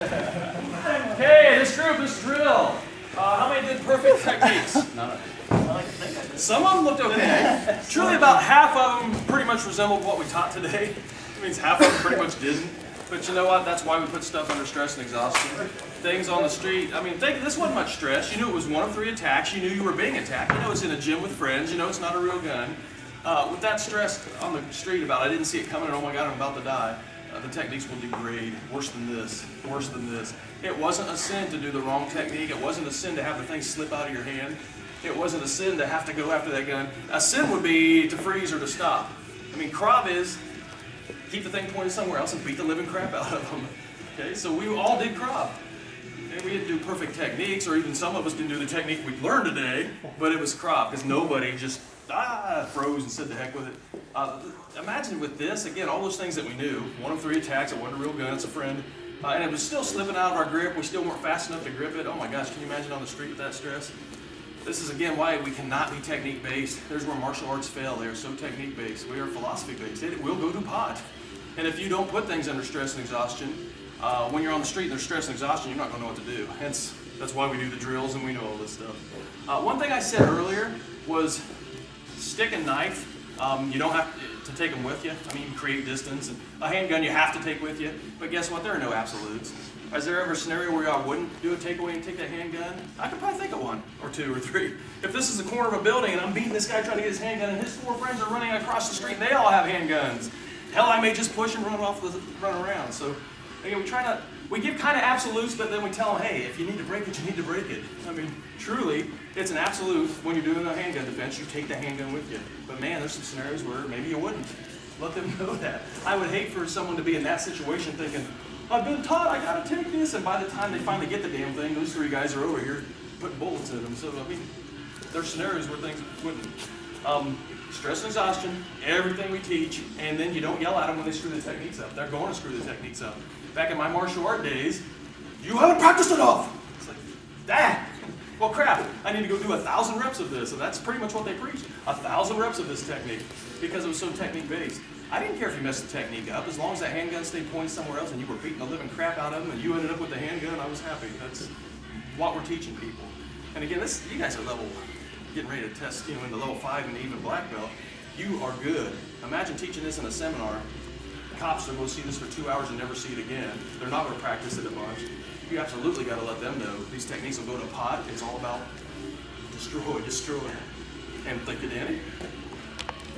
Okay, this group, this drill. How many did perfect techniques? None of them. Some of them looked okay. Truly about half of them pretty much resembled what we taught today. It means half of them pretty much didn't. But you know what? That's why we put stuff under stress and exhaustion. Things on the street. I mean, this wasn't much stress. You knew it was 1 of 3 attacks. You knew you were being attacked. You know it's in a gym with friends. You know it's not a real gun. With that stress on the street about I didn't see it coming and oh my God, I'm about to die. The techniques will degrade. Worse than this. Worse than this. It wasn't a sin to do the wrong technique. It wasn't a sin to have the thing slip out of your hand. It wasn't a sin to have to go after that gun. A sin would be to freeze or to stop. I mean, Krav is keep the thing pointed somewhere else and beat the living crap out of them. Okay, so we all did Krav. And we didn't do perfect techniques, or even some of us didn't do the technique we learned today, but it was Krav because nobody just froze and said the heck with it. Imagine with this, again, all those things that we knew. 1 of 3 attacks, it wasn't a real gun, it's a friend. And it was still slipping out of our grip. We still weren't fast enough to grip it. Oh my gosh, can you imagine on the street with that stress? This is, again, why we cannot be technique-based. There's where martial arts fail. They are so technique-based. We are philosophy-based. It will go to pot. And if you don't put things under stress and exhaustion, when you're on the street and there's stress and exhaustion, you're not going to know what to do. Hence, that's why we do the drills and we know all this stuff. One thing I said earlier was stick and knife. You don't have to take them with you. I mean, you create distance. And a handgun you have to take with you. But guess what? There are no absolutes. Is there ever a scenario where I wouldn't do a takeaway and take that handgun? I could probably think of 1 or 2 or 3. If this is the corner of a building and I'm beating this guy trying to get his handgun and his 4 friends are running across the street and they all have handguns, hell, I may just push and run around. So again, we give kind of absolutes, but then we tell them, hey, if you need to break it, you need to break it. I mean, truly, it's an absolute. When you're doing a handgun defense, you take the handgun with you. But man, there's some scenarios where maybe you wouldn't. Let them know that. I would hate for someone to be in that situation thinking, I've been taught I gotta take this, and by the time they finally get the damn thing, those 3 guys are over here putting bullets in them. So, I mean, there's scenarios where things wouldn't. Stress and exhaustion, everything we teach, and then you don't yell at them when they screw the techniques up. They're going to screw the techniques up. Back in my martial art days, you haven't practiced enough. It's like, dang. Well, crap, I need to go do 1,000 reps of this, and that's pretty much what they preach. 1,000 reps of this technique, because it was so technique-based. I didn't care if you messed the technique up, as long as that handgun stayed pointed somewhere else and you were beating the living crap out of them and you ended up with the handgun, I was happy. That's what we're teaching people. And again, you guys are getting ready to test, in the level 5 and even black belt. You are good. Imagine teaching this in a seminar. Cops are going to see this for 2 hours and never see it again. They're not going to practice it a bunch. You absolutely got to let them know these techniques will go to pot. It's all about destroy, and think it in.